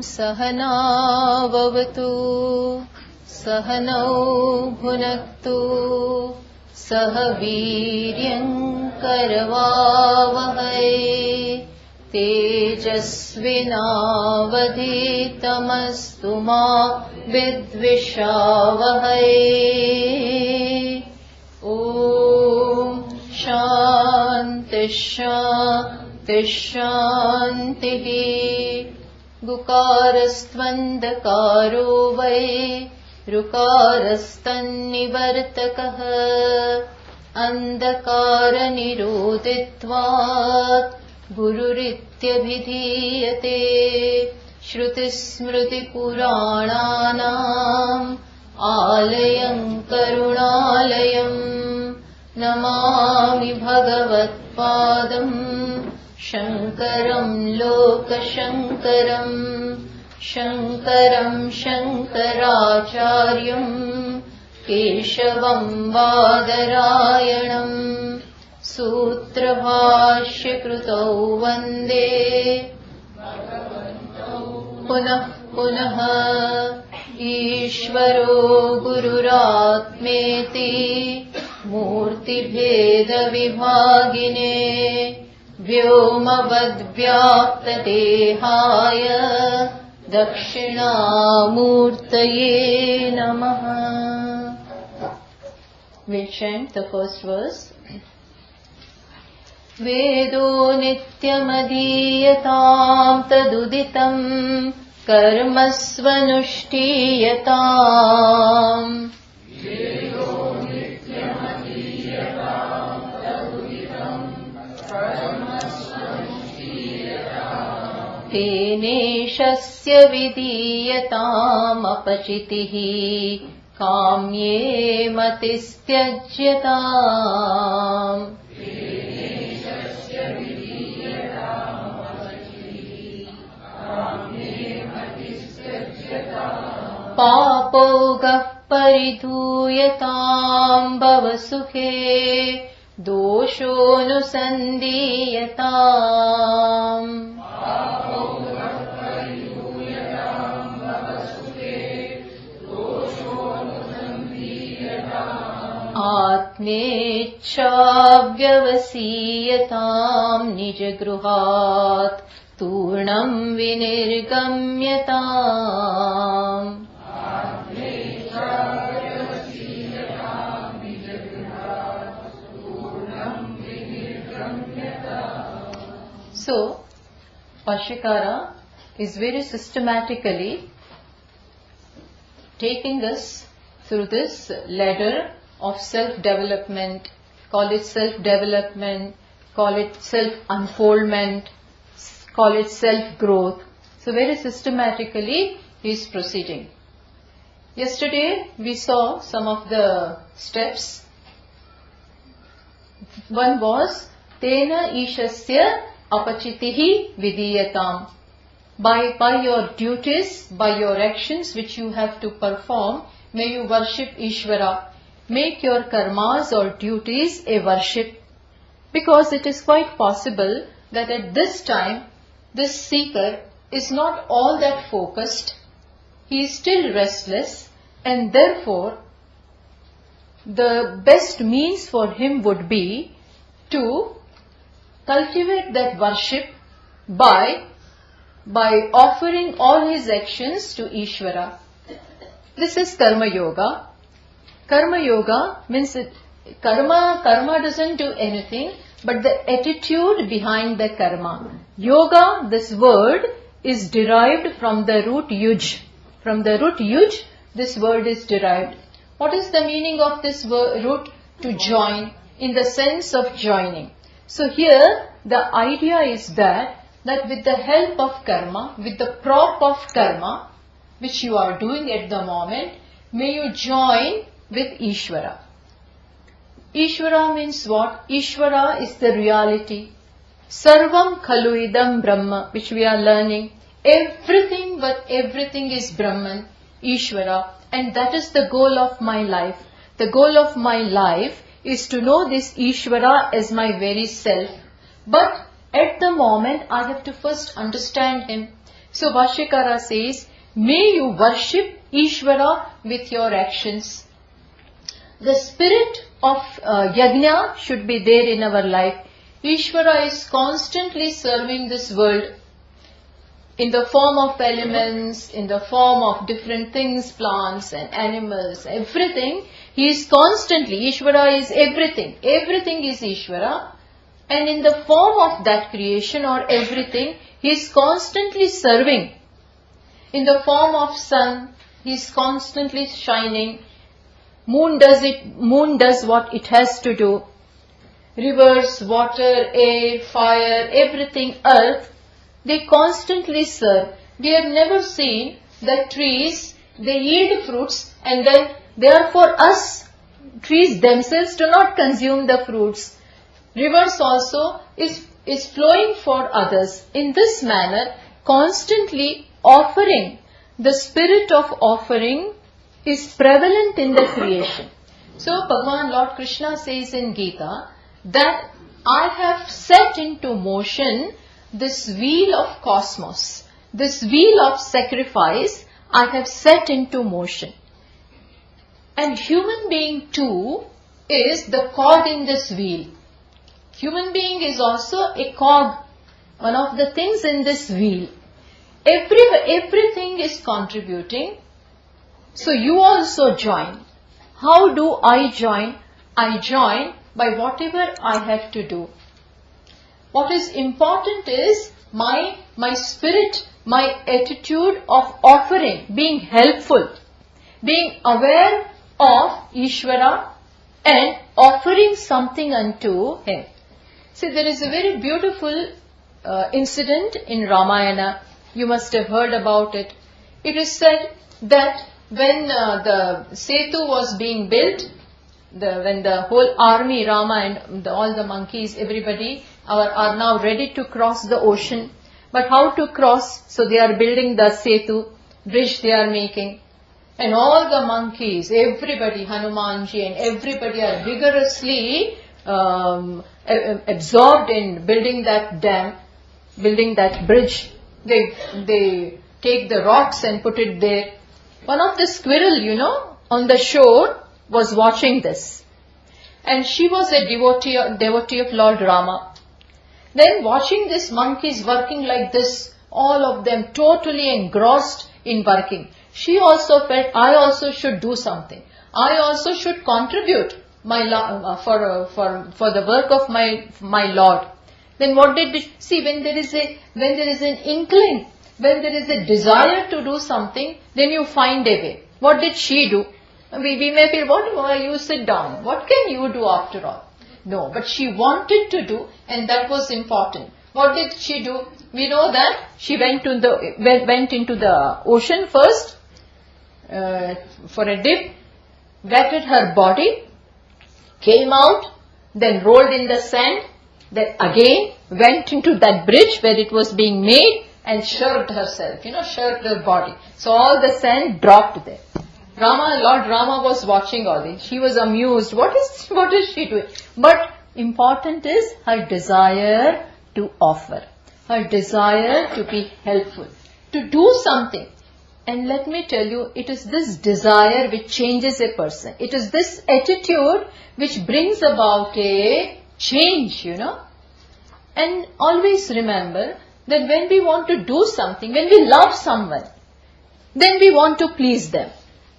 सहना भवतु सहनौ भुनक्तु सह वीर्यं करवावहै तेजस्विनावधीतमस्तु मा विद्विषावहै। ॐ शान्ति शान्ति शान्तिः। गुकारस्त्वन्धकारो वै ऋकारस्तन्निवर्तकः अन्धकारनिरोधित्वात् गुरुरित्यभिधीयते। श्रुतिस्मृतिपुराणानाम् आलयं करुणालयं नमामि भगवत्पादं शङ्करं लोकशङ्करं शङ्करं शङ्कराचार्यं केशवं बादरायणं सूत्रभाष्यकृतौ वन्दे पुनः पुनः। ईश्वरो गुरुरात्मेति मूर्तिभेदविभागिने व्योमवद्व्याप्तदेहाय दक्षिणामूर्तये नमः। We'll chant the first verse. वेदो नित्यमधीयताम् तदुदितम् कर्म स्वनुष्ठीयताम्। तेनेशस्य विधीयतामपचितिः काम्ये मतिस्त्यज्यताम्। पापौगः परिधूयताम् भवसुखे दोषोऽनुसन्धीयताम्। आत्मेच्छाव्यवसीयताम् निजगृहात् तूर्णं विनिर्गम्यताम्। So, Pashikara is very systematically taking us through this ladder of self-development. Call it self-development, call it self-unfoldment, call it self-growth. So very systematically he is proceeding. Yesterday we saw some of the steps. One was Tena Ishasya Apachitihi Vidiyatam. By your duties, by your actions which you have to perform, may you worship Ishvara. Make your karmas or duties a worship. Because it is quite possible that at this time, this seeker is not all that focused. He is still restless, and therefore, the best means for him would be to cultivate that worship by offering all his actions to Ishvara. This is Karma Yoga. Karma Yoga means karma doesn't do anything, but the attitude behind the karma. Yoga, this word, is derived from the root yuj. From the root yuj, this word is derived. What is the meaning of this root? To join, in the sense of joining. So here, the idea is that with the help of karma, with the prop of karma, which you are doing at the moment, may you join with Ishvara. Ishvara means what? Ishvara is the reality. Sarvam khaluidam Brahma, which we are learning. Everything but everything is Brahman, Ishvara. And that is the goal of my life. The goal of my life is to know this Ishvara as my very self. But at the moment, I have to first understand him. So Bhashyakara says, may you worship Ishvara with your actions. The spirit of yajna should be there in our life. Ishvara is constantly serving this world in the form of elements, in the form of different things, plants and animals, everything. He is constantly, Ishvara is everything. Everything is Ishvara. And in the form of that creation or everything, he is constantly serving. In the form of sun, he is constantly shining. Moon does what it has to do. Rivers, water, air, fire, everything, earth, they constantly serve. We have never seen that trees, they yield fruits and then therefore us, trees themselves do not consume the fruits. Rivers also is flowing for others. In this manner, constantly offering, the spirit of offering is prevalent in the creation. So Bhagavan Lord Krishna says in Gita that I have set into motion this wheel of cosmos, this wheel of sacrifice I have set into motion. And human being too is the cog in this wheel. Human being is also a cog, one of the things in this wheel. Everything is contributing. So you also join. How do I join? I join by whatever I have to do. What is important is my spirit, my attitude of offering, being helpful, being aware of Ishvara and offering something unto him. See, there is a very beautiful incident in Ramayana. You must have heard about it. It is said that when the Setu was being built, when the whole army, Rama and all the monkeys, everybody are now ready to cross the ocean. But how to cross? So they are building the Setu, bridge they are making. And all the monkeys, everybody, Hanumanji and everybody are vigorously absorbed in building that dam, building that bridge. They take the rocks and put it there. One of the squirrel, on the shore was watching this. And she was a devotee of Lord Rama. Then watching this monkeys working like this, all of them totally engrossed in working. She also felt, I also should do something. I also should contribute my for the work of my Lord. Then what did she see? When there is an inkling, when there is a desire to do something, then you find a way. What did she do? We may feel, what you sit down? What can you do after all? No, but she wanted to do, and that was important. What did she do? We know that she went into the ocean first for a dip, wetted her body, came out, then rolled in the sand, then again went into that bridge where it was being made and shirked herself, shirked her body. So all the sand dropped there. Lord Rama was watching all this. She was amused. What is she doing? But important is her desire to offer, her desire to be helpful, to do something. And let me tell you, it is this desire which changes a person. It is this attitude which brings about a change, And always remember that when we want to do something, when we love someone, then we want to please them.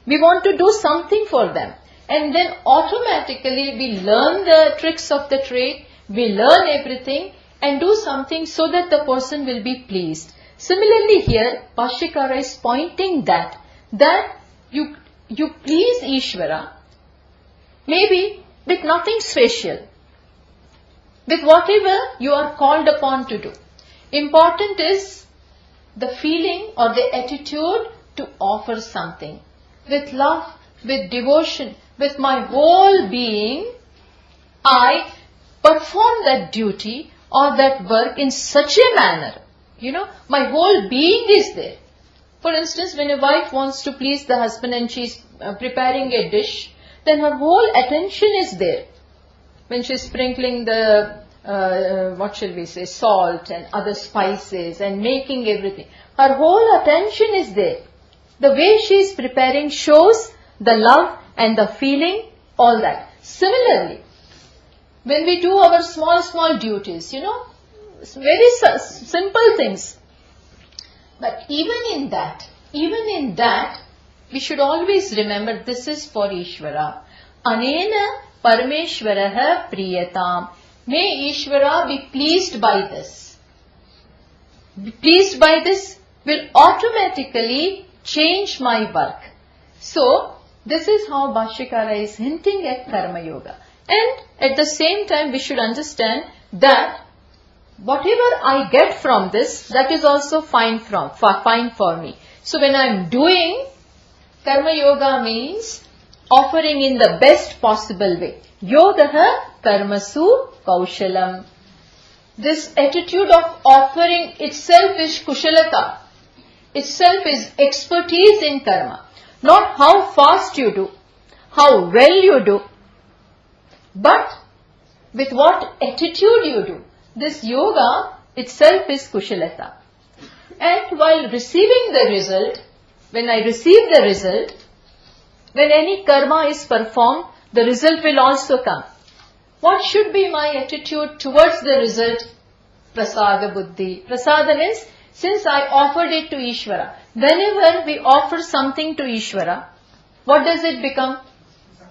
We want to do something for them. And then automatically we learn the tricks of the trade, we learn everything and do something so that the person will be pleased. Similarly here, Bhashyakara is pointing that you please Ishvara, maybe with nothing special, with whatever you are called upon to do. Important is the feeling or the attitude to offer something. With love, with devotion, with my whole being, I perform that duty or that work in such a manner. My whole being is there. For instance, when a wife wants to please the husband and she's preparing a dish, then her whole attention is there. When she's sprinkling the what shall we say, salt and other spices and making everything. Her whole attention is there. The way she is preparing shows the love and the feeling, all that. Similarly, when we do our small duties, very simple things. But even in that, we should always remember this is for Ishvara. Anena Parameshwaraha Priyatam. May Ishvara be pleased by this. Be pleased by this will automatically change my work. So, this is how Bhashyakara is hinting at Karma Yoga. And at the same time, we should understand that whatever I get from this, that is also fine for me. So when I am doing, Karma Yoga means offering in the best possible way. Yogaha karmasu kaushalam. This attitude of offering itself is kushalata. Itself is expertise in karma. Not how fast you do, how well you do, but with what attitude you do. This yoga itself is kushalata. And while receiving the result, when I receive the result, when any karma is performed, the result will also come. What should be my attitude towards the result? Prasada buddhi. Prasada means, since I offered it to Ishvara. Whenever we offer something to Ishvara, what does it become?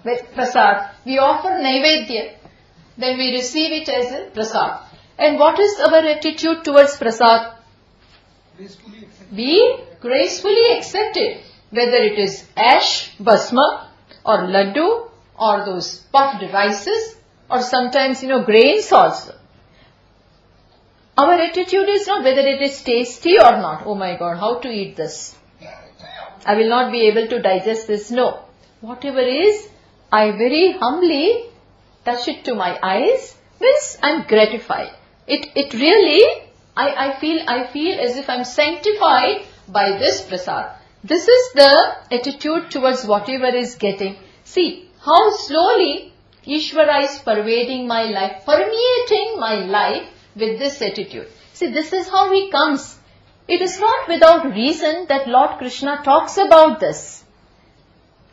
With prasad. We offer naivedya. Then we receive it as a prasad. And what is our attitude towards prasad? We gracefully accept it. Whether it is ash, basma, or laddu, or those puffed rices, or sometimes, grains also. Our attitude is not whether it is tasty or not. Oh my God, how to eat this? I will not be able to digest this. No. Whatever is, I very humbly touch it to my eyes, means I am gratified. It really, I feel as if I am sanctified by this prasad. This is the attitude towards whatever is getting. See, how slowly Ishvara is pervading my life, permeating my life with this attitude. See, this is how he comes. It is not without reason that Lord Krishna talks about this.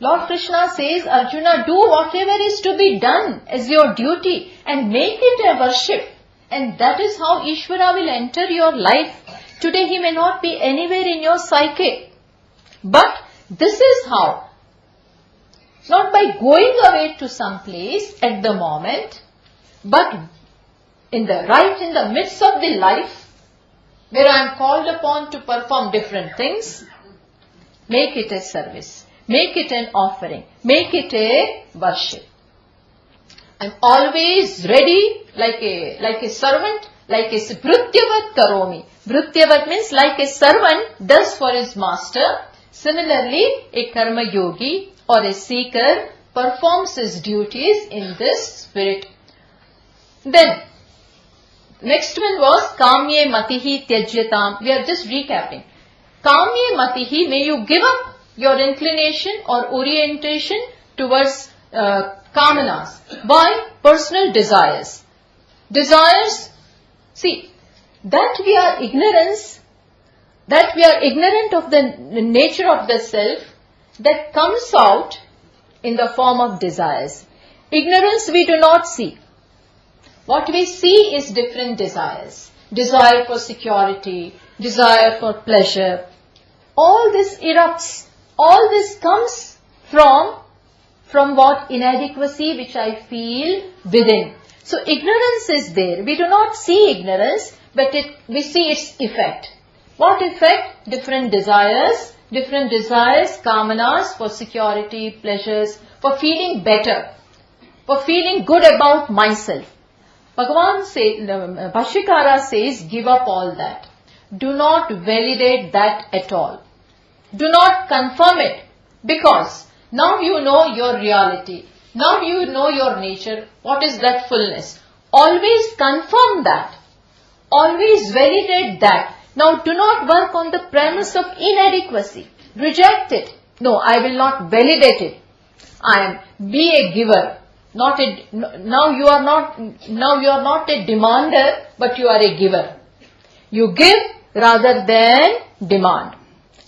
Lord Krishna says, Arjuna, do whatever is to be done as your duty and make it a worship. And that is how Ishvara will enter your life. Today he may not be anywhere in your psyche. But this is how. Not by going away to some place at the moment, but right in the midst of the life, where I am called upon to perform different things, make it a service, make it an offering, make it a worship. I am always ready, like a servant, like a bhrutyavat karomi. Bhrutyavat means like a servant does for his master. Similarly, a karma yogi or a seeker performs his duties in this spirit. Then, next one was Kamye Matihi Tyajyatam. We are just recapping. Kamye Matihi, may you give up your inclination or orientation towards kamanas. Why? Personal desires. Desires, see, that we are ignorant of the nature of the self, that comes out in the form of desires. Ignorance we do not see. What we see is different desires. Desire for security, desire for pleasure. All this erupts. All this comes from what? Inadequacy which I feel within. So ignorance is there. We do not see ignorance, but we see its effect. What effect? Different desires, kamanas for security, pleasures, for feeling better, for feeling good about myself. Bhashyakara says, give up all that. Do not validate that at all. Do not confirm it, because now you know your reality. Now you know your nature. What is that fullness? Always confirm that. Always validate that. Now do not work on the premise of inadequacy. Reject it. No, I will not validate it. Be a giver. Now you are not a demander, but you are a giver. You give rather than demand.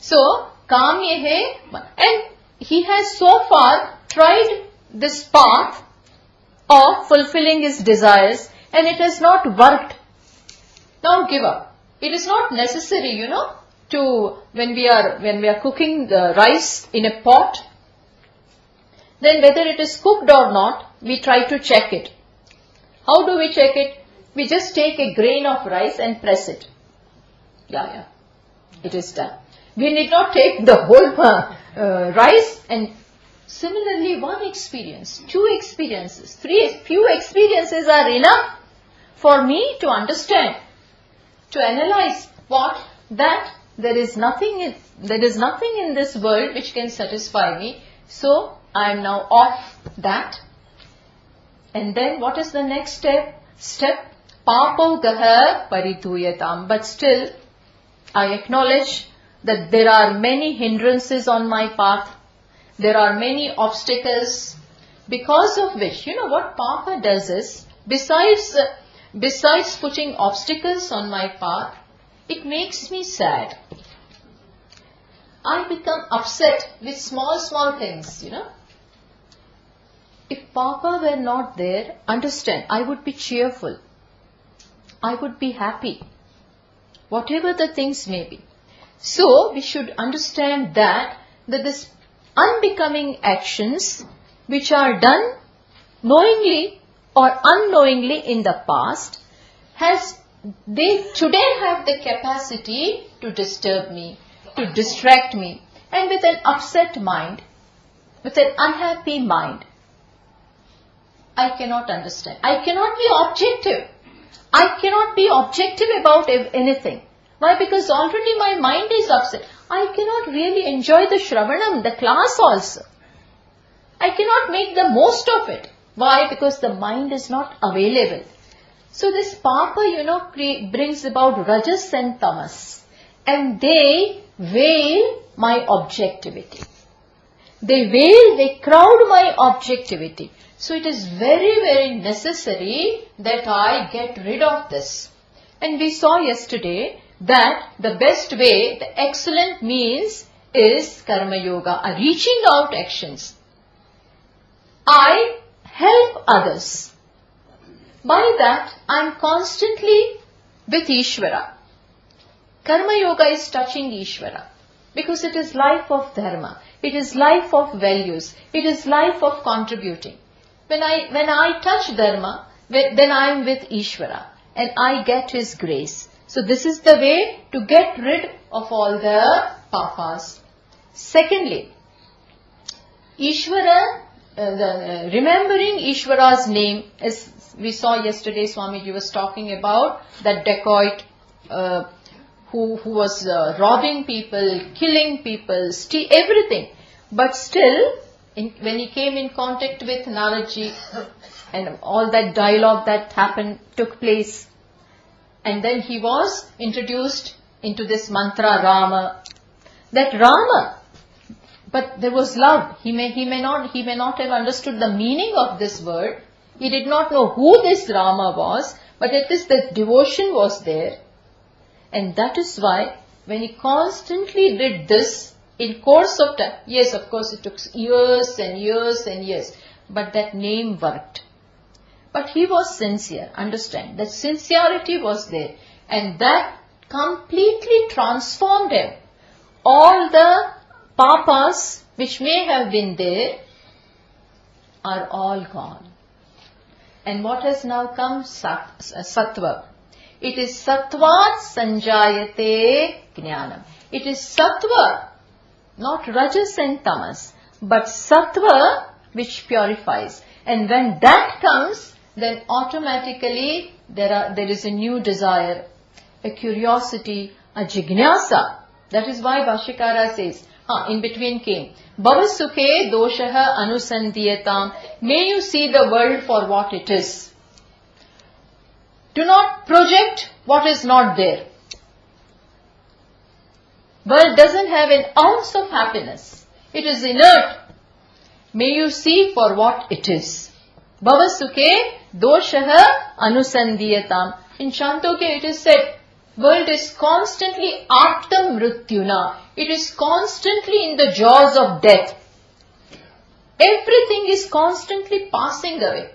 So, kamye hai, and he has so far tried this path of fulfilling his desires, and it has not worked. Now give up. It is not necessary, to when we are cooking the rice in a pot, then whether it is cooked or not, we try to check it. How do we check it? We just take a grain of rice and press it. Yeah, it is done. We need not take the whole rice. And similarly, one experience, two experiences, few experiences are enough for me to understand, to analyze that there is nothing in this world which can satisfy me. So I am now off that. And then what is the next step? Papo gaha parituyatam. But still, I acknowledge that there are many hindrances on my path. There are many obstacles, because of which, what Papa does is, besides putting obstacles on my path, it makes me sad. I become upset with small things, If Papa were not there, understand, I would be cheerful. I would be happy. Whatever the things may be. So, we should understand that this unbecoming actions which are done knowingly or unknowingly in the past, they today have the capacity to disturb me, to distract me, and with an upset mind, with an unhappy mind, I cannot understand. I cannot be objective. I cannot be objective about anything. Why? Because already my mind is upset. I cannot really enjoy the Shravanam, the class also. I cannot make the most of it. Why? Because the mind is not available. So this Papa, brings about Rajas and Tamas. And they veil my objectivity. They crowd my objectivity. So it is very, very necessary that I get rid of this. And we saw yesterday that the best way, the excellent means is Karma Yoga, reaching out actions. I help others. By that, I am constantly with Ishvara. Karma Yoga is touching Ishvara because it is life of dharma. It is life of values. It is life of contributing. When I touch dharma, then I am with Ishvara and I get his grace. So this is the way to get rid of all the papas. Secondly, Ishvara, remembering Ishvara's name, as we saw yesterday, Swamiji was talking about that dacoit who was robbing people, killing people, everything. But still, when he came in contact with Naradji and all that dialogue that took place, and then he was introduced into this mantra Rama. That Rama, but there was love. He may not have understood the meaning of this word. He did not know who this Rama was, but at least the devotion was there. And that is why when he constantly did this in course of time, yes, of course it took years and years and years, but that name worked. But he was sincere, understand, that sincerity was there, and that completely transformed him. All the papas which may have been there are all gone. And what has now come? Sattva. It is sattvat sanjayate jnanam. It is sattva, not rajas and tamas, but sattva which purifies. And when that comes, then automatically there is a new desire, a curiosity, a jignasa. That is why Bhashyakara says, in between came, Bhavasukhe doshaha anusandiyatam. May you see the world for what it is. Do not project what is not there. World doesn't have an ounce of happiness. It is inert. May you see for what it is. Bhavasukhe doshaha anusandiyatam. In Chandogya it is said, world is constantly artam mrityuna. It is constantly in the jaws of death. Everything is constantly passing away.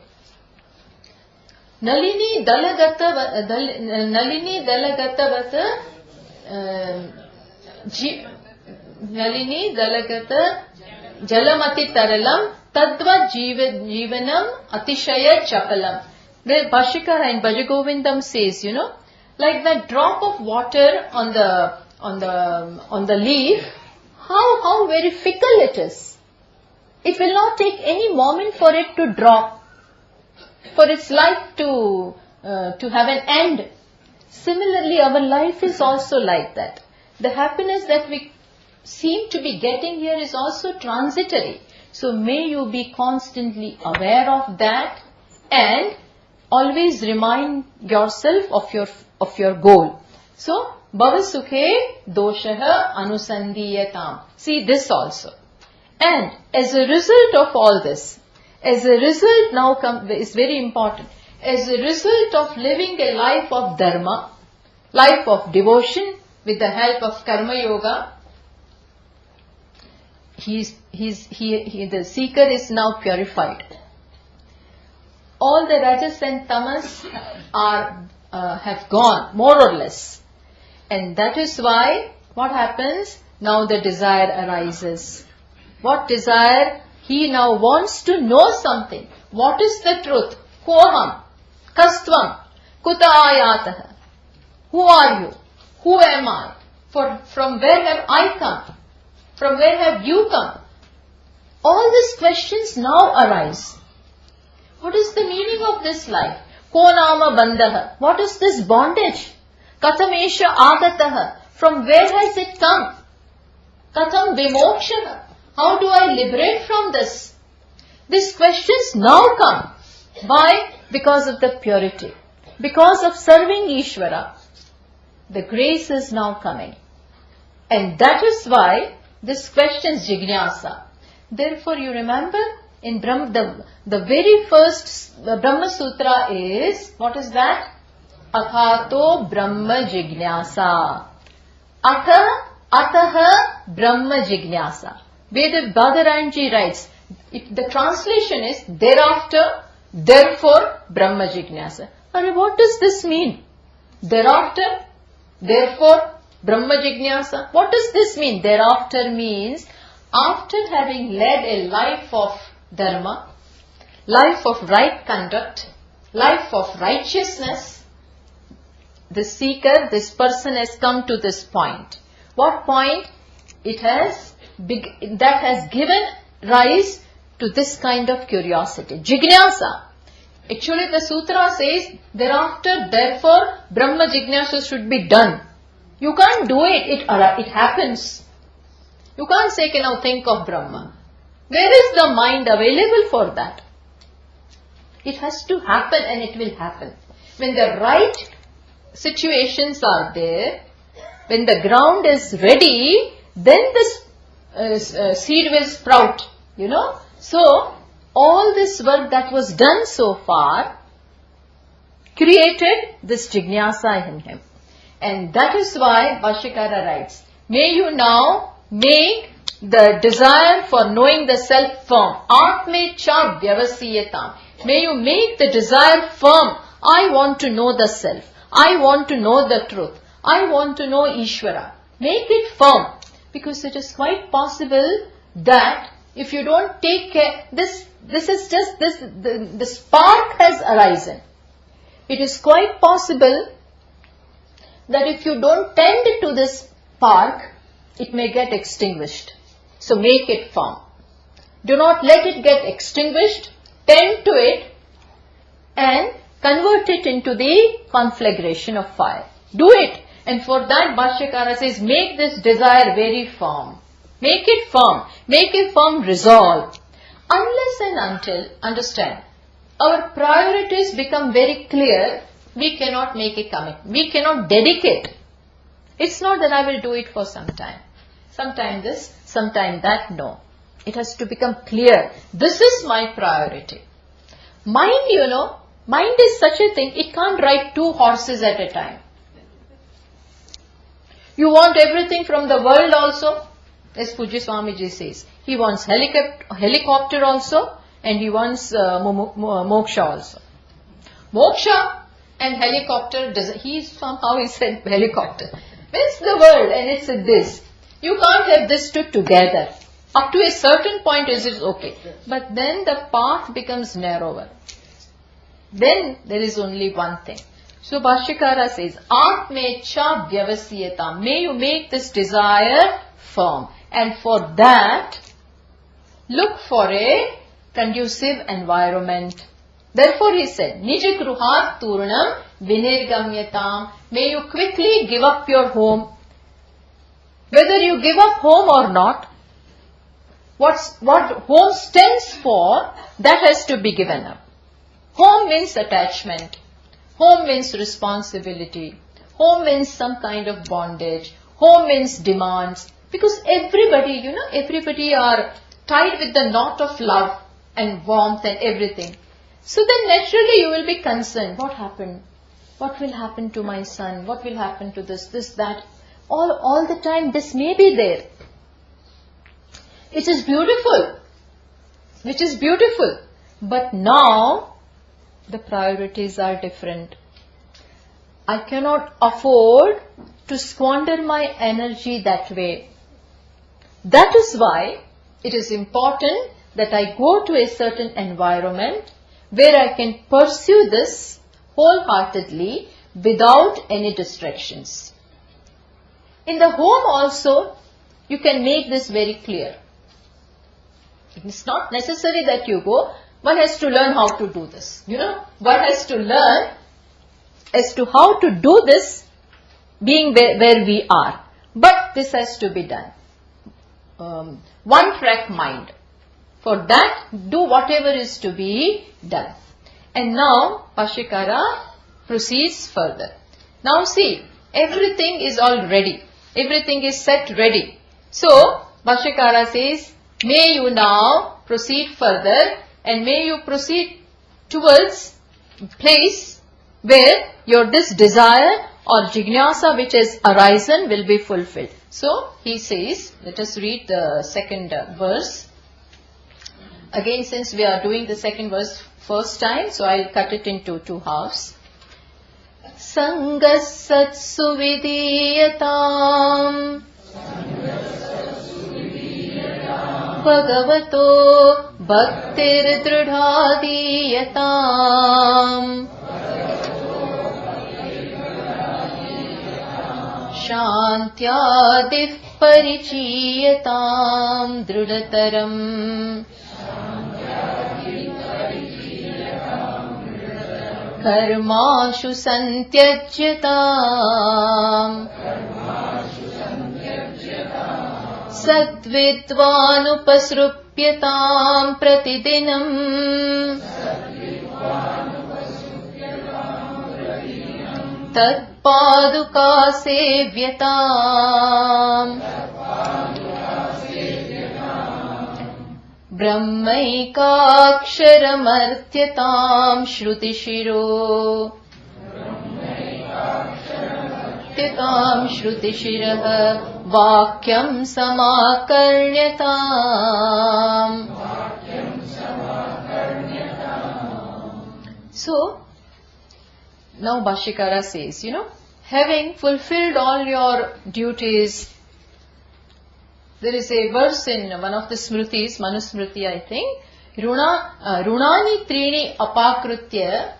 Nalini dalagata jalamati taralam tadva jivanam atishaya chakalam. The Bhashikara in Bhajagovindam says, like that drop of water on the leaf, how very fickle it is. It will not take any moment for it to drop, for its life to have an end. Similarly, our life is also like that. The happiness that we seem to be getting here is also transitory. So may you be constantly aware of that and always remind yourself of your goal. So, Bhavasukhe doshaha anusandiyatam. See this also. And as a result of all this, as a result now is very important, as a result of living a life of dharma, life of devotion with the help of karma yoga, the seeker is now purified. All the rajas and tamas have gone, more or less. And that is why, what happens? Now the desire arises. What desire? He now wants to know something. What is the truth? Koham, kastvam, kuta ayatah. Who are you? Who am I? From where have I come? From where have you come? All these questions now arise. What is the meaning of this life? Ko nama bandha. What is this bondage? Katamesha agatah. From where has it come? Katam vimoksha. How do I liberate from this? These questions now come. Why? Because of the purity. Because of serving Ishvara. The grace is now coming. And that is why this questions jignasa. Therefore you remember in the very first Brahma Sutra is, what is that? Athato Brahma Jignasa. Ataha Brahma Jignasa. Veda Bhadaranji writes, the translation is thereafter, therefore Brahma Jignasa. What does this mean? Thereafter, therefore Brahma Jignasa. What does this mean? Thereafter means after having led a life of dharma, life of right conduct, life of righteousness, the seeker, this person has come to this point. What point? That has given rise to this kind of curiosity. Jignasa. Actually the sutra says, thereafter, therefore, Brahma Jignasa should be done. You can't do it, it happens. You can't say, now think of Brahma. Where is the mind available for that? It has to happen and it will happen. When the right situations are there, when the ground is ready, then this seed will sprout, So, all this work that was done so far created this jignasa in him. And that is why Bhashikara writes, may you now make the desire for knowing the self firm. Atme cha vyavasiyatam. May you make the desire firm. I want to know the self. I want to know the truth. I want to know Ishvara. Make it firm. Because it is quite possible that if you don't take care, the spark has arisen. It is quite possible that if you don't tend to this spark, it may get extinguished. So make it firm. Do not let it get extinguished. Tend to it and convert it into the conflagration of fire. Do it. And for that Bhashyakara says, make this desire very firm. Make it firm. Make a firm resolve. Unless and until, understand, our priorities become very clear, we cannot make a commitment. We cannot dedicate. It's not that I will do it for some time. Sometime this, sometime that. No. It has to become clear. This is my priority. Mind, mind is such a thing, it can't ride 2 horses at a time. You want everything from the world also, as Pujya Swamiji says. He wants helicopter also, and he wants moksha also. Moksha and helicopter, he said helicopter. It's the world and it's this. You can't have this two together. Up to a certain point is it okay. But then the path becomes narrower. Then there is only one thing. So Bhashyakara says, Atmecha vyavasyetam. May you make this desire firm. And for that, look for a conducive environment. Therefore he said, Nija Gruhat Turnam Vinirgamyatam. May you quickly give up your home. Whether you give up home or not, what home stands for, that has to be given up. Home means attachment. Home means responsibility. Home means some kind of bondage. Home means demands. Because everybody are tied with the knot of love and warmth and everything. So then naturally you will be concerned. What happened? What will happen to my son? What will happen to this, that? All the time this may be there. It is beautiful. Which is beautiful. But now the priorities are different. I cannot afford to squander my energy that way. That is why it is important that I go to a certain environment where I can pursue this wholeheartedly without any distractions. In the home also, you can make this very clear. It's not necessary that you go. One has to learn how to do this. One has to learn as to how to do this being where we are. But this has to be done. One track mind. For that, do whatever is to be done. And now, Bhashyakara proceeds further. Now see, everything is all ready. Everything is set ready. So, Bhashyakara says, may you now proceed further and may you proceed towards place where your this desire or jignasa which has arisen will be fulfilled. So, he says, let us read the second verse. Again, since we are doing the second verse first time, so I'll cut it into 2 halves. Sangas satsu vidiyatam Bhagavato bhaktir dridhadiyatam Shantyadif parichiyatam drudataram Karmashu santyajyatam Sadvidvanupasrupyatam pratidinam Tatpaduka sevyatam Brahmaikaksharamartyatam shrutishiro Shrutishirah Vakyam samakarnyatam. So, now Bhashyakara says, having fulfilled all your duties, there is a verse in one of the Smritis, Manusmriti I think, Runani Trini Apakrutya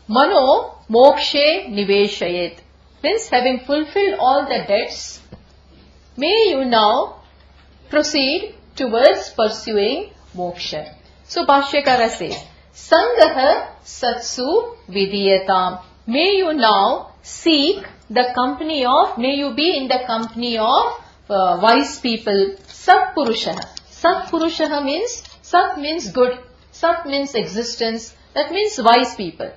Mano Mokshe Niveshayet. Means having fulfilled all the debts, may you now proceed towards pursuing moksha. So Bhashyakara says, Sangaha Satsu Vidiyatam. May you now seek the company of, may you be in the company of wise people. Satpurushaha. Satpurushaha means, Sat means good, Sat means existence, that means wise people.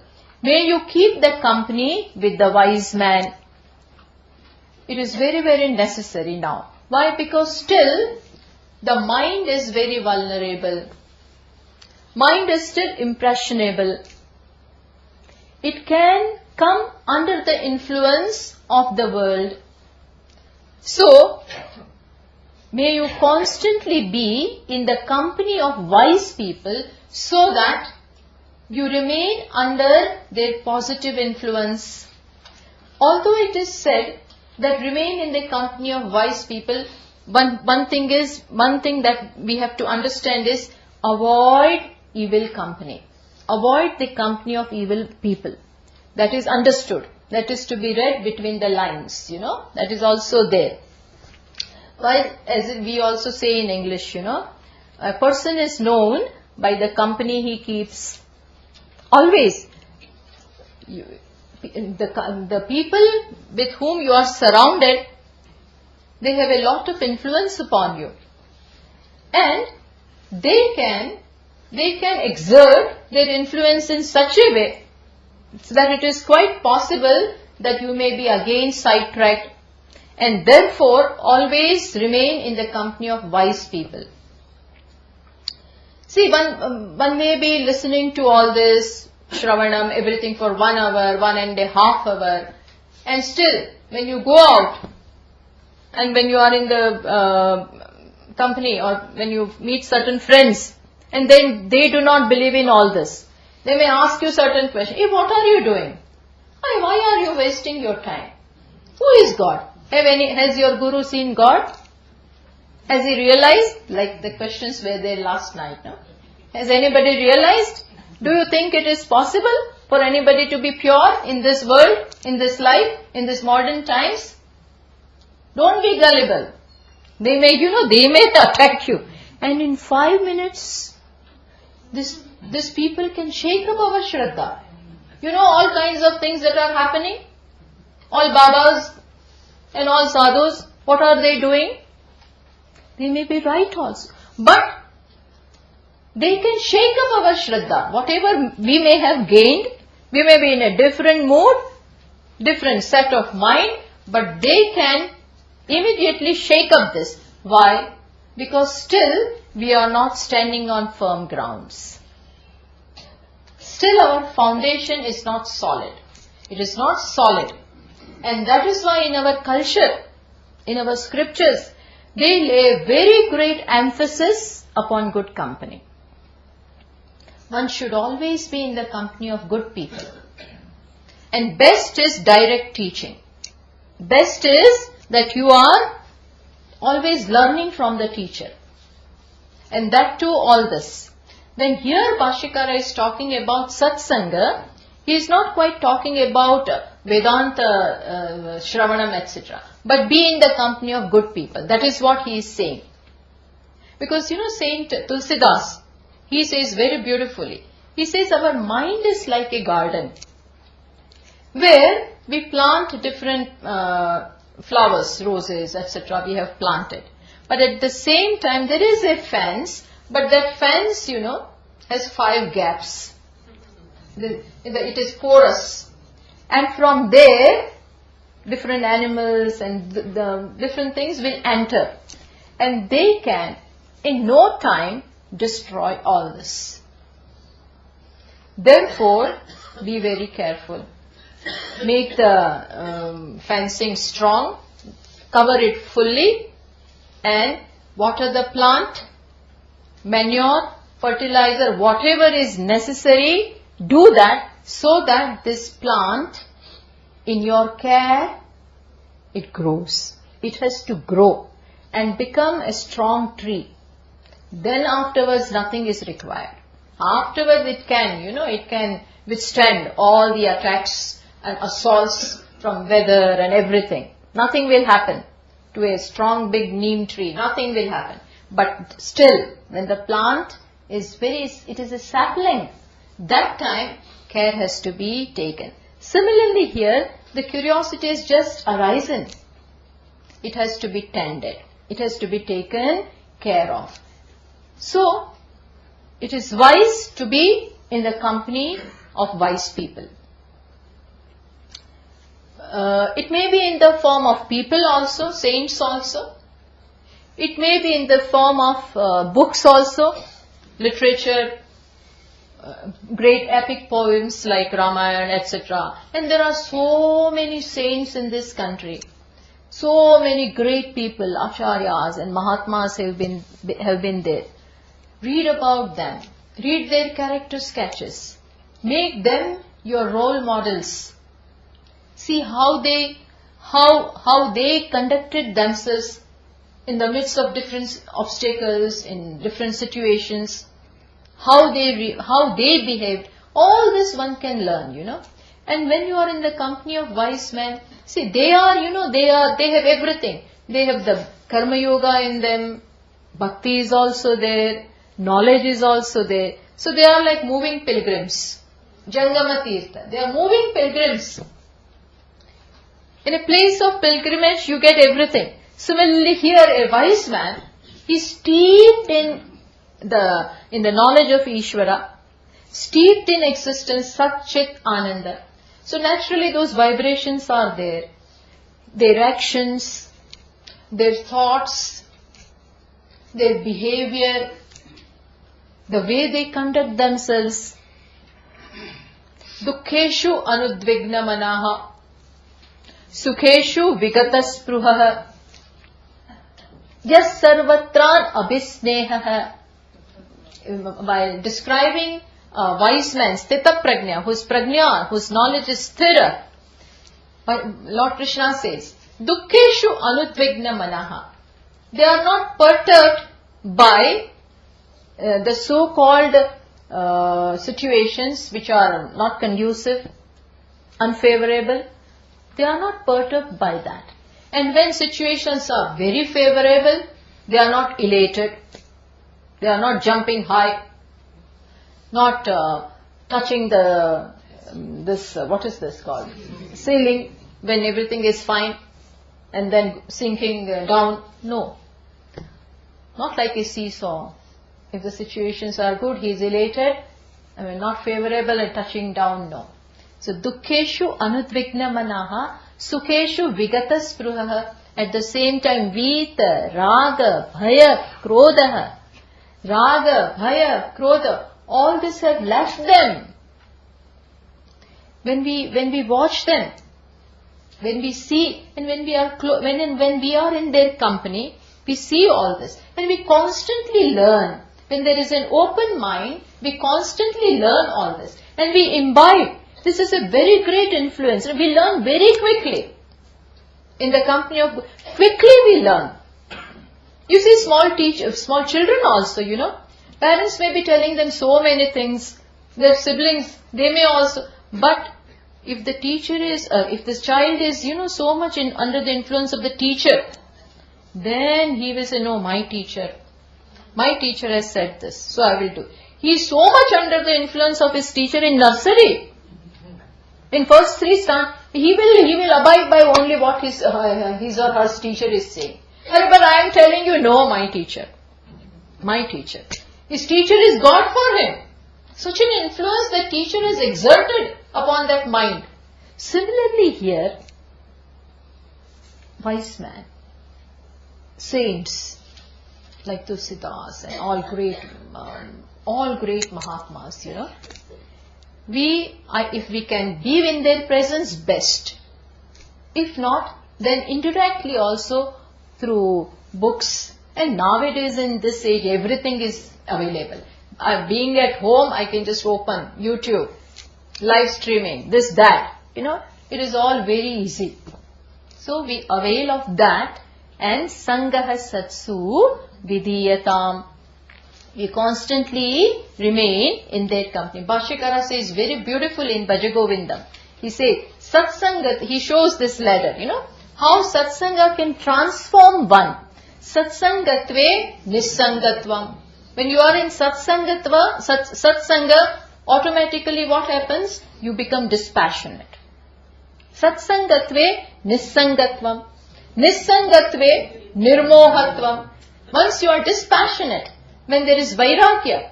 May you keep the company with the wise man. It is very, very necessary now. Why? Because still the mind is very vulnerable. Mind is still impressionable. It can come under the influence of the world. So, may you constantly be in the company of wise people so that you remain under their positive influence. Although it is said that remain in the company of wise people, one thing that we have to understand is avoid evil company. Avoid the company of evil people. That is understood. That is to be read between the lines, That is also there. While, as we also say in English, a person is known by the company he keeps. Always, the people with whom you are surrounded, they have a lot of influence upon you. And they can exert their influence in such a way so that it is quite possible that you may be again sidetracked, and therefore always remain in the company of wise people. See, one may be listening to all this Shravanam, everything for 1 hour, 1.5 hours, and still when you go out and when you are in the company or when you meet certain friends and then they do not believe in all this, they may ask you certain questions. Hey, what are you doing? Why are you wasting your time? Who is God? Has your Guru seen God? Has he realized? Like the questions were there last night, no? Has anybody realized? Do you think it is possible for anybody to be pure in this world, in this life, in this modern times? Don't be gullible. They may attack you. And in 5 minutes, this people can shake up our Shraddha. All kinds of things that are happening. All Babas and all Sadhus, what are they doing? They may be right also. But they can shake up our Shraddha. Whatever we may have gained, we may be in a different mood, different set of mind, but they can immediately shake up this. Why? Because still we are not standing on firm grounds. Still our foundation is not solid. It is not solid. And that is why in our culture, in our scriptures, they lay very great emphasis upon good company. One should always be in the company of good people. And best is direct teaching. Best is that you are always learning from the teacher. And that too all this. When here Bhashyakara is talking about satsanga, he is not quite talking about Vedanta, Shravanam, etc. But be in the company of good people. That is what he is saying. Because Saint Tulsidas, he says very beautifully, he says our mind is like a garden where we plant different flowers, roses, etc. we have planted. But at the same time there is a fence, but that fence, has 5 gaps. It is porous. And from there, different animals and the different things will enter. And they can, in no time, destroy all this. Therefore, be very careful. Make the fencing strong, cover it fully, and water the plant, manure, fertilizer, whatever is necessary, do that so that this plant, in your care, it grows. It has to grow and become a strong tree. Then afterwards nothing is required. Afterwards it can withstand all the attacks and assaults from weather and everything. Nothing will happen to a strong big neem tree. Nothing will happen. But still, when the plant is it is a sapling, that time care has to be taken. Similarly here, the curiosity is just arisen. It has to be tended. It has to be taken care of. So, it is wise to be in the company of wise people. It may be in the form of people also, saints also. It may be in the form of books also, literature. great epic poems like Ramayana, etc. And there are so many saints in this country. So many great people, acharyas and mahatmas have been there. Read about them. Read their character sketches. Make them your role models. See how they conducted themselves in the midst of different obstacles, in different situations. How they behaved. All this one can learn, And when you are in the company of wise men, see, they have everything. They have the karma yoga in them, bhakti is also there, knowledge is also there. So they are like moving pilgrims. Jangama Tirtha. They are moving pilgrims. In a place of pilgrimage, you get everything. Similarly here, a wise man, he is steeped in the knowledge of Ishvara, steeped in existence, Sat Chit Ananda. So naturally those vibrations are there. Their actions, their thoughts, their behavior, the way they conduct themselves. Dukkeshu anudvigna manaha, sukheshu vigataspruhaha, yas sarvatran abhisnehaha. While describing a wise man, Sthita Prajna, whose knowledge is sthira, Lord Krishna says, Dukkeshu anudvigna manaha. They are not perturbed by the so-called situations which are not conducive, unfavorable. They are not perturbed by that. And when situations are very favorable, they are not elated. They are not jumping high, not touching what is this called? Ceiling when everything is fine and then sinking down. No. Not like a seesaw. If the situations are good, he is elated. Not favorable and touching down, no. So, dukkeshu anudvigna manaha, sukheshu vigatas spruhaha. At the same time, vita, raga, bhaya, krodha. Raga, bhaya, krodha, all this have left them. When we watch them, when we see, and when we are in their company, we see all this. And we constantly learn. When there is an open mind, we constantly learn all this. And we imbibe. This is a very great influence. We learn very quickly. In the company of, quickly we learn. You see small children also, Parents may be telling them so many things. Their siblings, they may also. But if the teacher is, if this child is, so much under the influence of the teacher, then he will say, no, my teacher has said this, so I will do. He is so much under the influence of his teacher in nursery. In first 3 standards, he will abide by only what his or her teacher is saying. But I am telling you, no, my teacher. His teacher is God for him. Such an influence that teacher has exerted upon that mind. Similarly here, wise man, saints like Tulsidas and all great Mahatmas, if we can be in their presence, best. If not, then indirectly also through books. And nowadays in this age, everything is available. Being at home, I can just open YouTube, live streaming, this, that. It is all very easy. So we avail of that, and Sangaha Satsu Vidhiyatam. We constantly remain in their company. Bhashyakara says very beautifully in Bhajagovindam. He says, Satsangat, he shows this ladder, how Satsanga can transform one. Satsangatve Nissangatvam. When you are in Satsanga, automatically what happens? You become dispassionate. Satsangatve Nissangatvam. Nissangatve Nirmohatvam. Once you are dispassionate, when there is vairagya,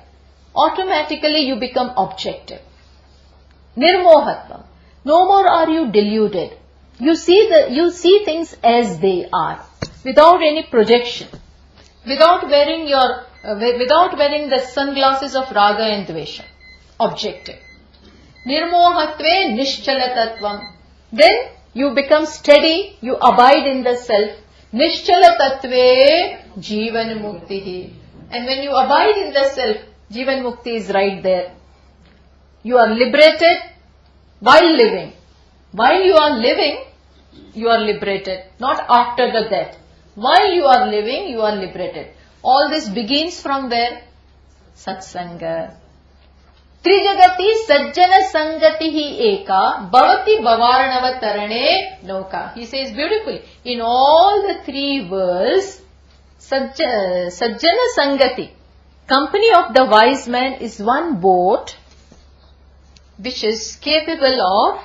automatically you become objective. Nirmohatvam. No more are you deluded. You see things as they are, without any projection, without wearing the sunglasses of raga and dvesha. objective. Nirmohatve nishchalatatvam. Then you become steady, you abide in the self. Nishchalatatve jivan muktihi. And when you abide in the self, jivan mukti is right there. You are liberated while living. While you are living, you are liberated. Not after the death. While you are living, you are liberated. All this begins from where? Satsanga. Trijagati sajjana sangatihi eka bhavati bhavarnava tarane nauka. He says beautifully, in all the three worlds, sajjana sangati, company of the wise man is one boat which is capable of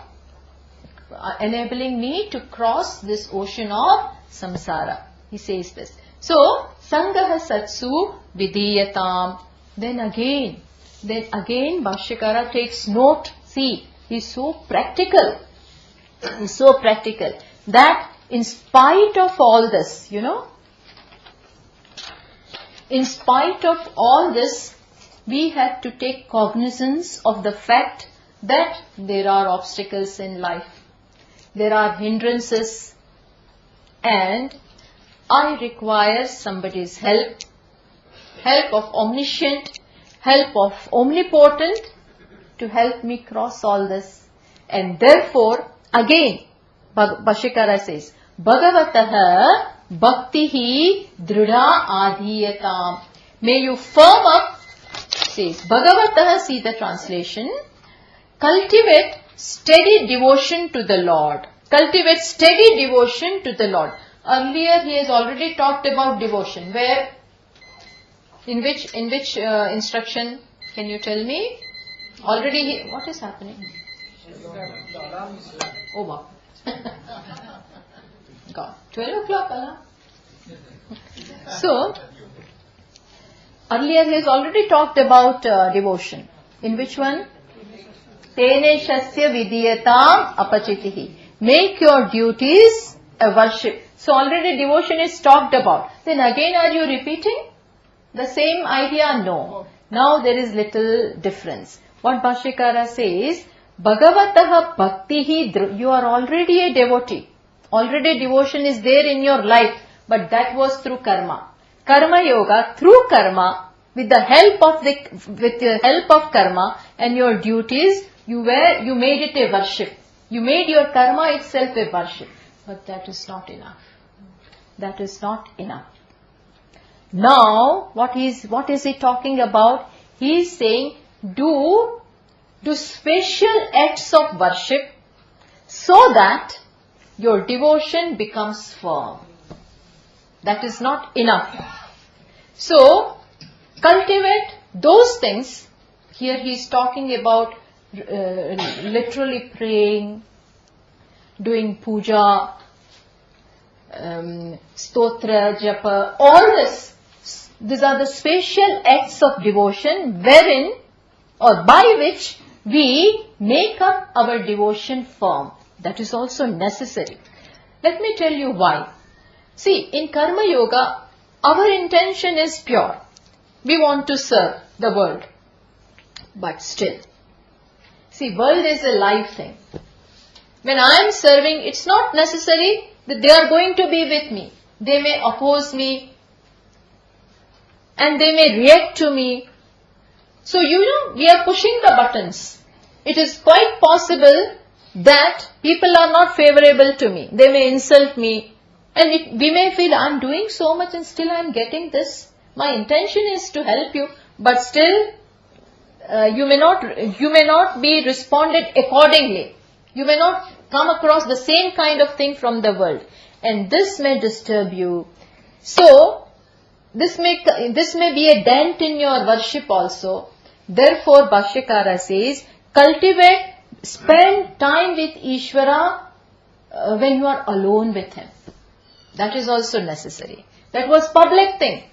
enabling me to cross this ocean of samsara. He says this. So, sangaha satsu vidiyatam. Then again, Bhashyakara takes note. See, he's so practical. He's so practical that in spite of all this, in spite of all this, we have to take cognizance of the fact that there are obstacles in life. There are hindrances, and I require somebody's help of omniscient, help of omnipotent to help me cross all this. And therefore, again, Bhashyakara says, Bhagavataha bhaktihi drudha adhiyatam. May you firm up, says Bhagavataha, see the translation, cultivate steady devotion to the Lord. Cultivate steady devotion to the Lord. Earlier he has already talked about devotion. Where? In which instruction? Can you tell me? Already what is happening? Oh wow. God. 12 o'clock alarm. So, earlier he has already talked about devotion. In which one? Tene shasya vidiyatam apachitihi. Make your duties a worship. So already devotion is talked about. Then again are you repeating the same idea? No. Now there is little difference. What Bhashyakara says, Bhagavataha bhaktihi, you are already a devotee. Already devotion is there in your life, but that was through karma. Karma yoga, through karma, with the help of karma and your duties, you made it a worship. You made your karma itself a worship. But that is not enough. That is not enough. Now, what is he talking about? He is saying, do special acts of worship so that your devotion becomes firm. That is not enough. So, cultivate those things. Here he is talking about literally praying, doing puja, stotra, japa, all this. These are the special acts of devotion wherein or by which we make up our devotion firm. That is also necessary. Let me tell you why. See, in Karma Yoga, our intention is pure. We want to serve the world. But still, see, world is a live thing. When I am serving, it's not necessary that they are going to be with me. They may oppose me and they may react to me. So, we are pushing the buttons. It is quite possible that people are not favorable to me. They may insult me. And we may feel, I am doing so much and still I am getting this. My intention is to help you, but still you may not be responded accordingly. You may not come across the same kind of thing from the world. And this may disturb you. So, this may be a dent in your worship also. Therefore, Bhashyakara says, spend time with Ishvara when you are alone with him. That is also necessary. That was public thing.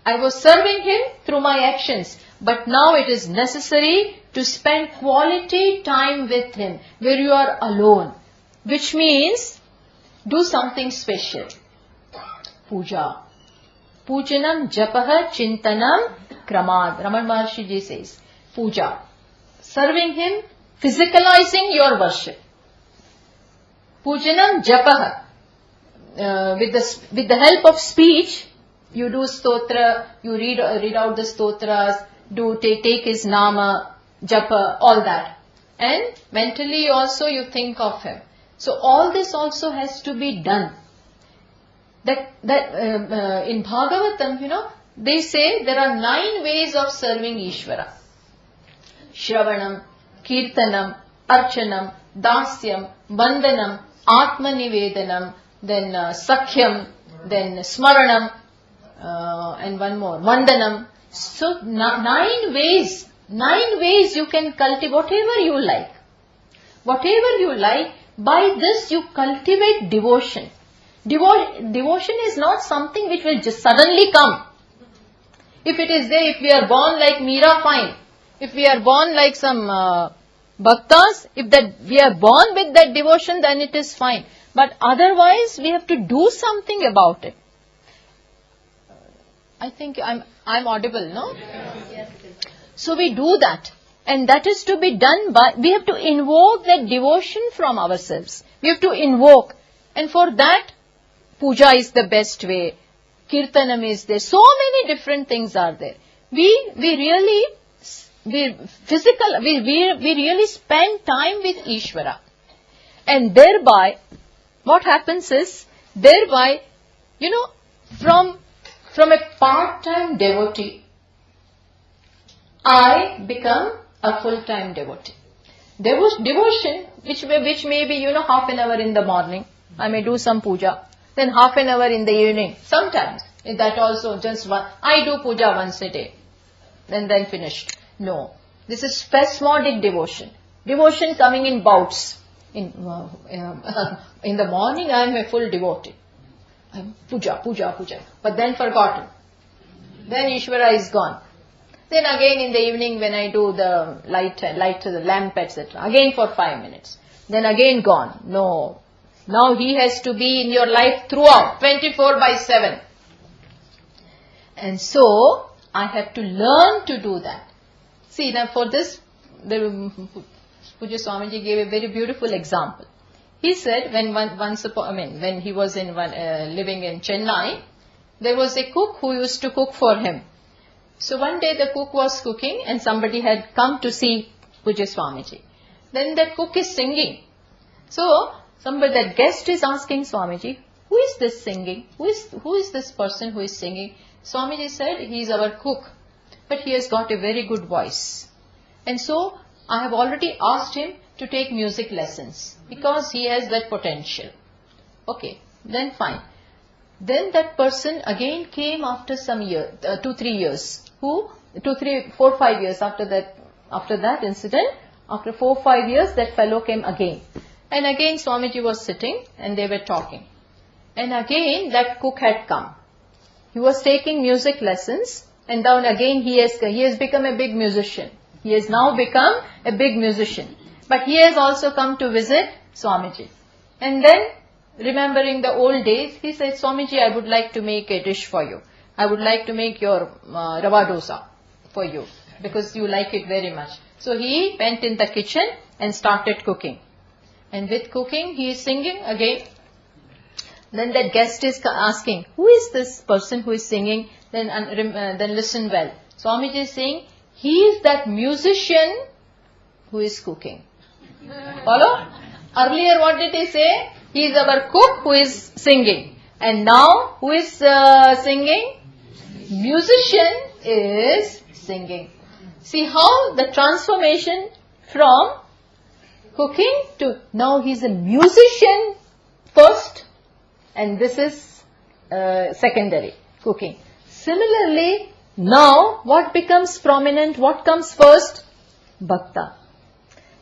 I was serving him through my actions, but now it is necessary to spend quality time with him where you are alone, which means do something special. Puja. Pujanam, japaha, chintanam, kramad. Raman Maharshi ji says, puja. Serving him, physicalizing your worship. Pujanam japah. With the help of speech, you do stotra, you read out the stotras, take his nama, japa, all that. And mentally also you think of him. So all this also has to be done. In Bhagavatam, they say there are 9 ways of serving Ishvara. Shravanam, Kirtanam, Archanam, Dasyam, Vandanam, Atmanivedanam, then Sakhyam, then Smaranam, and one more, Vandanam. So 9 ways. 9 ways you can cultivate whatever you like. Whatever you like, by this you cultivate devotion. Devotion is not something which will just suddenly come. If it is there, if we are born like Meera, fine. If we are born like some bhaktas, if that we are born with that devotion, then it is fine. But otherwise, we have to do something about it. I think I'm audible, no? Yes. So we do that. And that is to be done by, we have to invoke that devotion from ourselves. We have to invoke. And for that, puja is the best way. Kirtanam is there. So many different things are there. We really spend time with Ishvara. And thereby, what happens is, thereby, from a part-time devotee, I become a full-time devotee. Devotion, which may be, half an hour in the morning, I may do some puja. Then half an hour in the evening. Sometimes, that also just one. I do puja once a day. And then finished. No. This is spasmodic devotion. Devotion coming in bouts. In the morning, I am a full devotee. Puja. But then forgotten. Then Ishvara is gone. Then again in the evening when I do the light to the lamp, etc. Again for 5 minutes. Then again gone. No. Now he has to be in your life throughout, 24/7. And so, I have to learn to do that. See, now for this, Pujya Swamiji gave a very beautiful example. He said, when he was living in Chennai, there was a cook who used to cook for him. So one day the cook was cooking and somebody had come to see Pujya Swamiji. Then that cook is singing. So, that guest is asking Swamiji, who is this singing? Who is this person who is singing? Swamiji said, he is our cook, but he has got a very good voice. And so, I have already asked him to take music lessons, because he has that potential. Okay, then fine. Then that person again came after some year, 2-3 years. 4-5 years after that incident, after 4-5 years, that fellow came again. And again Swamiji was sitting and they were talking. And again that cook had come. He was taking music lessons, and then again he has become a big musician. He has now become a big musician. But he has also come to visit Swamiji. And then, remembering the old days, he said, Swamiji, I would like to make a dish for you. I would like to make your rava dosa for you, because you like it very much. So he went in the kitchen and started cooking. And with cooking, he is singing again. Then that guest is asking, who is this person who is singing? Then listen well. Swamiji is saying, he is that musician who is cooking. Follow? Earlier what did he say? He is our cook who is singing. And now who is singing? Musician is singing. See how the transformation from cooking to now he is a musician first, and this is secondary, cooking. Similarly, now what becomes prominent, what comes first? Bhakta.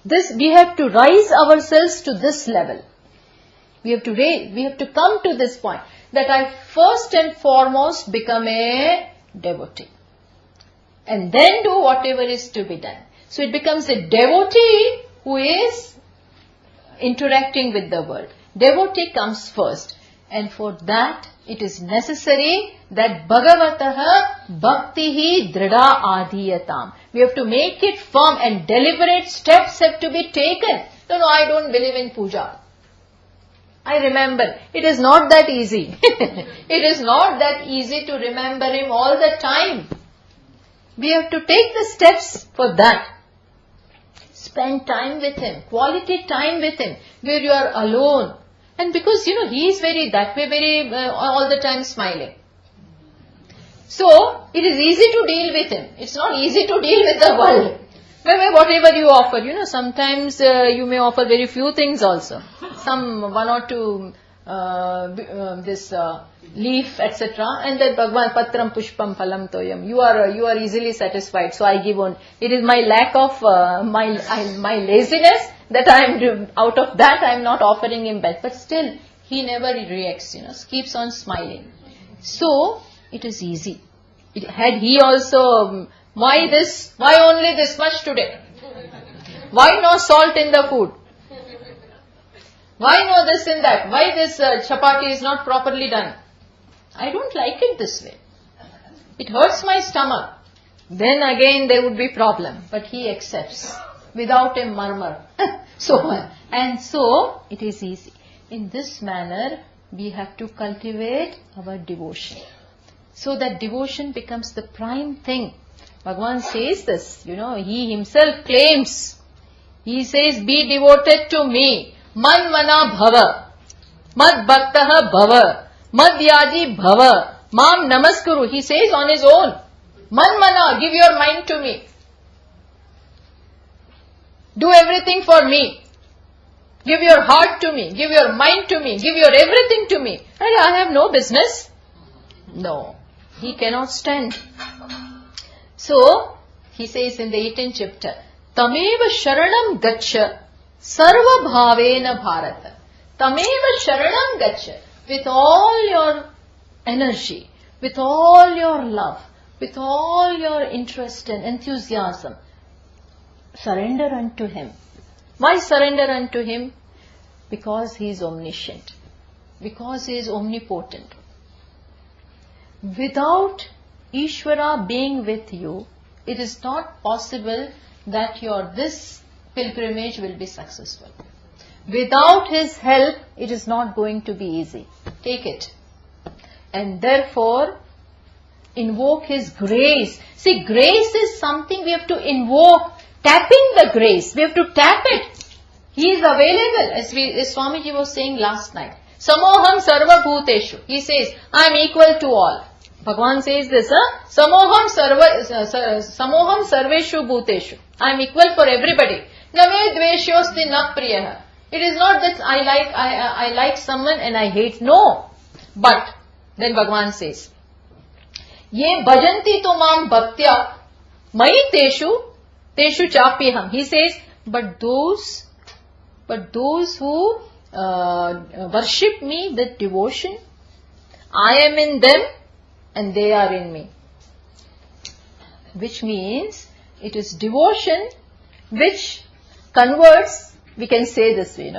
This, we have to rise ourselves to this level. We have to come to this point, that I first and foremost become a devotee. And then do whatever is to be done. So it becomes a devotee who is interacting with the world. Devotee comes first. And for that, it is necessary that Bhagavataha bhaktihi drida adhiyatam. We have to make it firm, and deliberate steps have to be taken. No, I don't believe in puja. I remember. It is not that easy. It is not that easy to remember him all the time. We have to take the steps for that. Spend time with him, quality time with him, where you are alone. And because, he is very all the time smiling. So, it is easy to deal with him. It's not easy to deal with the world. Whatever you offer, sometimes you may offer very few things also. One or two, leaf, etc. And then Bhagwan Patram Pushpam Phalam Toyam. You are easily satisfied. So I give on. It is my lack of, my laziness that out of that I am not offering him best. But still, he never reacts, keeps on smiling. So, it is easy. Had he also, why only this much today? Why no salt in the food? Why no this and that? Why this chapati is not properly done? I don't like it this way. It hurts my stomach. Then again there would be problem. But he accepts without a murmur. So it is easy. In this manner, we have to cultivate our devotion. So that devotion becomes the prime thing. Bhagavan says this, he himself claims. He says, be devoted to me. Man mana bhava. Mad bhaktaha bhava. Mad yaji bhava. Mam namaskuru. He says on his own. Man mana, give your mind to me. Do everything for me. Give your heart to me. Give your mind to me. Give your everything to me. And I have no business. No. He cannot stand. So, he says in the 18th chapter, Tameva sharanam gaccha sarva bhavena bharata. Tameva sharanam gaccha. With all your energy, with all your love, with all your interest and enthusiasm, surrender unto him. Why surrender unto him? Because he is omniscient. Because he is omnipotent. Without Ishvara being with you, it is not possible that this pilgrimage will be successful. Without his help, it is not going to be easy. Take it. And therefore, invoke his grace. See, grace is something we have to invoke. Tapping the grace. We have to tap it. He is available, as Swamiji was saying last night. Samoham sarva bhuteshu. He says, I am equal to all. Bhagavan says this, Samoham sarveshu bhuteshu. I am equal for everybody. Name dveshyosti na priyaha. It is not that I like someone and I hate. No. But, then Bhagavan says, Ye bhajanti to mam bhaktya mai teshu chapiham. He says, but those who worship me with devotion, I am in them and they are in me. Which means, it is devotion which converts, we can say this way,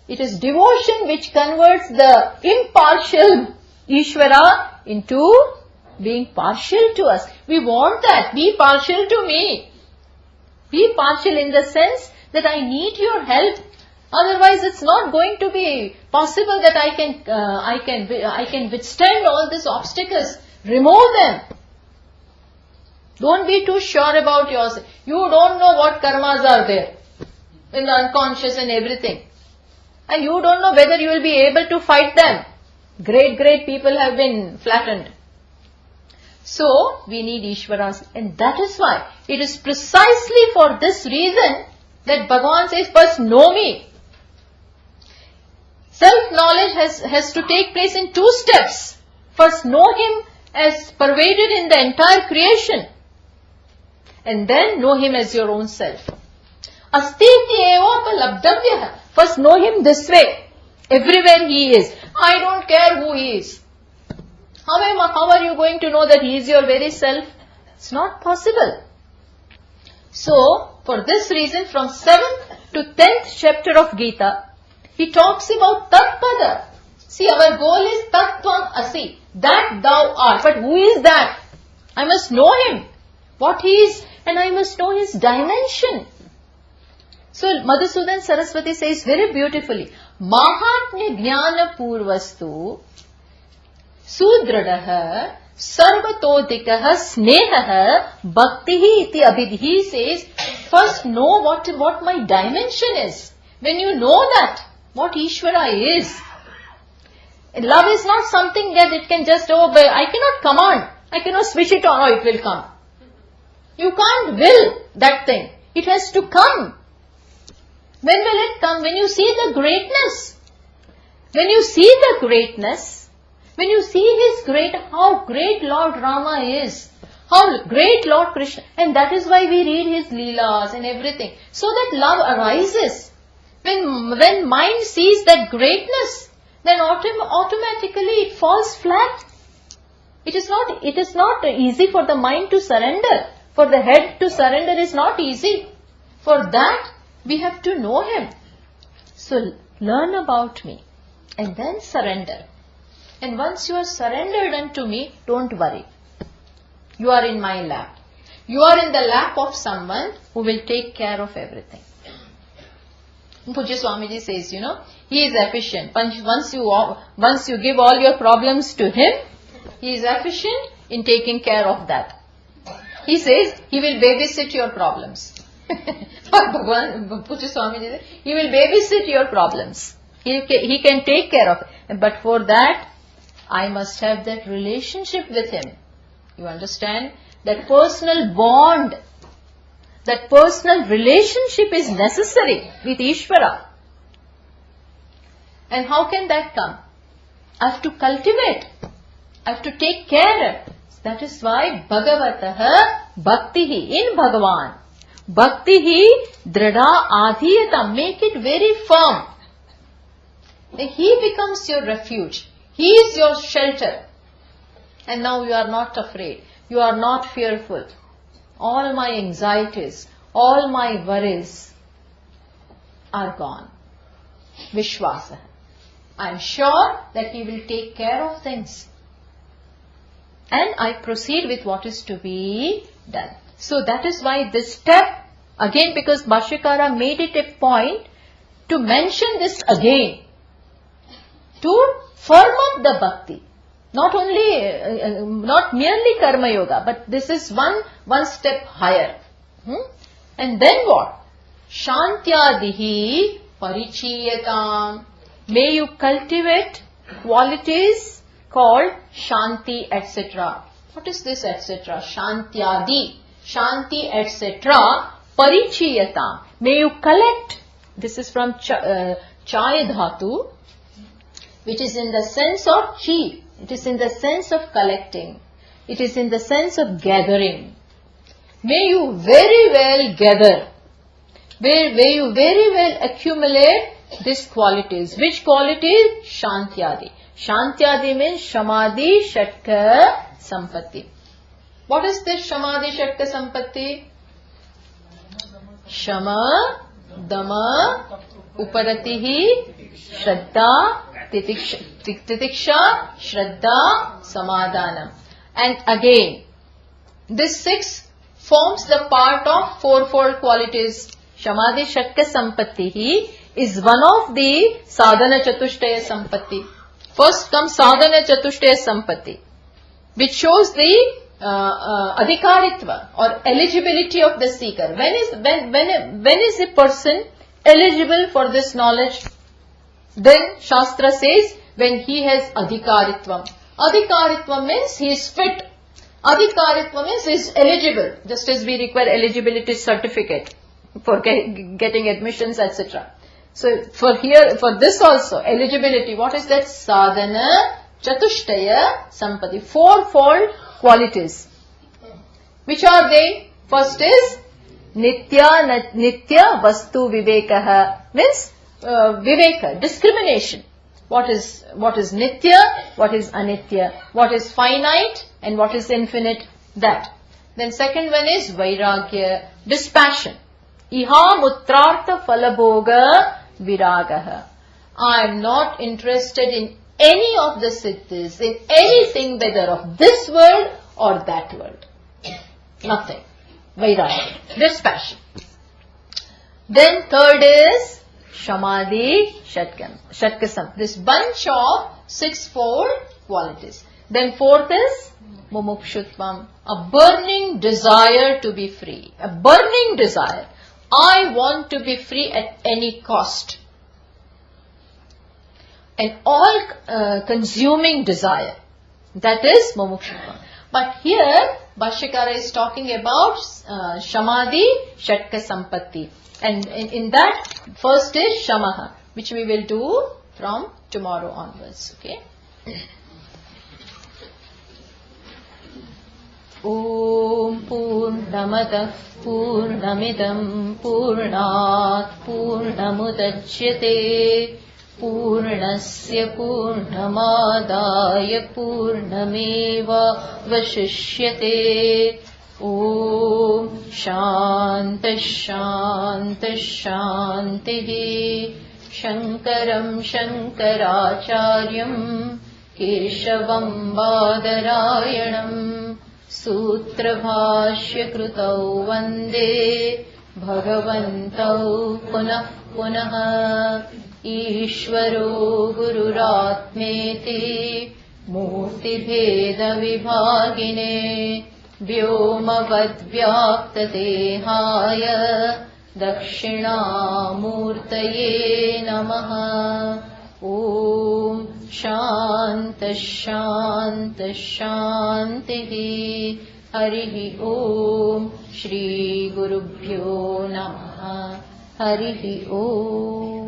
it is devotion which converts the impartial Ishvara into being partial to us. We want that. Be partial to me. Be partial in the sense that I need your help. Otherwise, it's not going to be possible that I can withstand all these obstacles. Remove them. Don't be too sure about yourself. You don't know what karmas are there in the unconscious and everything. And you don't know whether you will be able to fight them. Great people have been flattened. So, we need Ishvaras. And that is why it is precisely for this reason that Bhagavan says, first know me. Self-knowledge has to take place in two steps. First know him as pervaded in the entire creation. And then know him as your own self. Astiti eva palabdavyaha. First know him this way. Everywhere he is. I don't care who he is. How are you going to know that he is your very self? It's not possible. So, for this reason, from 7th to 10th chapter of Gita, he talks about Tatpada. See, our goal is Tattvam Asi, that thou art. But who is that? I must know him, what he is, and I must know his dimension. So Madhusudan Saraswati says very beautifully, Mahatmya Jnana Purvastu Sudradaha Sarvatodikaha Snehaha Bhaktihi iti abhidhi. He says, first know what my dimension is. When you know that, what Ishvara is. Love is not something that it can just, I cannot command. I cannot switch it on, it will come. You can't will that thing. It has to come. When will it come? When you see the greatness. When you see the greatness, when you see how great Lord Rama is, how great Lord Krishna, and that is why we read his Leelas and everything, so that love arises. When mind sees that greatness, then automatically it falls flat. It is not easy for the mind to surrender. For the head to surrender is not easy. For that, we have to know him. So, learn about me and then surrender. And once you are surrendered unto me, don't worry. You are in my lap. You are in the lap of someone who will take care of everything. Pujya Swamiji says, he is efficient. Once you give all your problems to him, he is efficient in taking care of that. He says, he will babysit your problems. Pujya Swamiji says, he will babysit your problems. He can take care of it. But for that, I must have that relationship with him. You understand? That personal bond, that personal relationship is necessary with Ishvara. And how can that come? I have to cultivate. I have to take care. That is why Bhagavataha Bhaktihi, in Bhagavan. Bhaktihi Drada Adhiyatam, make it very firm. He becomes your refuge. He is your shelter. And now you are not afraid. You are not fearful. All my anxieties, all my worries are gone. Vishwasa. I am sure that he will take care of things. And I proceed with what is to be done. So that is why this step, again because Bhashyakara made it a point to mention this again, to firm up the bhakti. Not merely karma yoga, but this is one step higher. And then what? Shantyadihi parichiyatam. May you cultivate qualities called Shanti, etc. What is this etc.? Shantyadi. Shanti, etc. Parichiyatam. May you collect. This is from Chaya Dhatu, which is in the sense of chi. It is in the sense of collecting. It is in the sense of gathering. May you very well gather. May you very well accumulate these qualities. Which qualities? Shantyadi. Shantyadi means Shamadhi Shatka Sampatti. What is this Shamadhi Shatka Sampatti? Shama, Dama, Uparatihi, Shraddha, Titiksha, Shraddha, Samadhanam. And again, this 6 forms the part of fourfold qualities. Shamadhi Shatka Sampatti is one of the Sadhana Chatushtaya Sampatti. First comes Sadhana Chatushtaya Sampatti, which shows the adhikaritva or eligibility of the seeker. When is a person eligible for this knowledge? Then Shastra says when he has adhikaritvam. Adhikaritvam means he is fit. Adhikaritvam means he is eligible, just as we require eligibility certificate for getting admissions, etc. So for this also, eligibility, what is that? Sadhana Chatushtaya Sampatti. Fourfold qualities. Which are they? First is Nitya Vastu Vivekaha, means Viveka, discrimination. What is Nitya, what is Anitya, what is finite and what is infinite, that. Then second one is Vairagya, dispassion. Iha Mutrartha Falabhoga Viragaha. I am not interested in any of the siddhis, in anything whether of this world or that world. Nothing. Vairagya, dispassion. Then third is Shamadhi Shatkasam. This bunch of 6 qualities. Then fourth is Mumukshutvam, a burning desire to be free. A burning desire. I want to be free at any cost. An all-consuming desire. That is Mumukshutvam. But here, Bhashyakara is talking about Shamadhi Shatka Sampatti. And in that, first is Shamaha, which we will do from tomorrow onwards. Okay? Om Purnamadah Purnamidam Purnat Purnamudachyate Purnasya Purnamadaya Purnameva Vashishyate. Om Shanta Shanta Shantihi. Shankaram Shankaracharyam Keshavam Badarayanam Sutrabhashya Krutau Vande Bhagavantau Punah Punah. Ishvaro Gururatmeti Murti Bheda Vibhagine Vyomavadvyaptadehaya Dakshinamurtaye Namaha. Om Shanta Shanta Shantihi. Harihi Om Shri Gurubhyo Namaha. Harihi Om.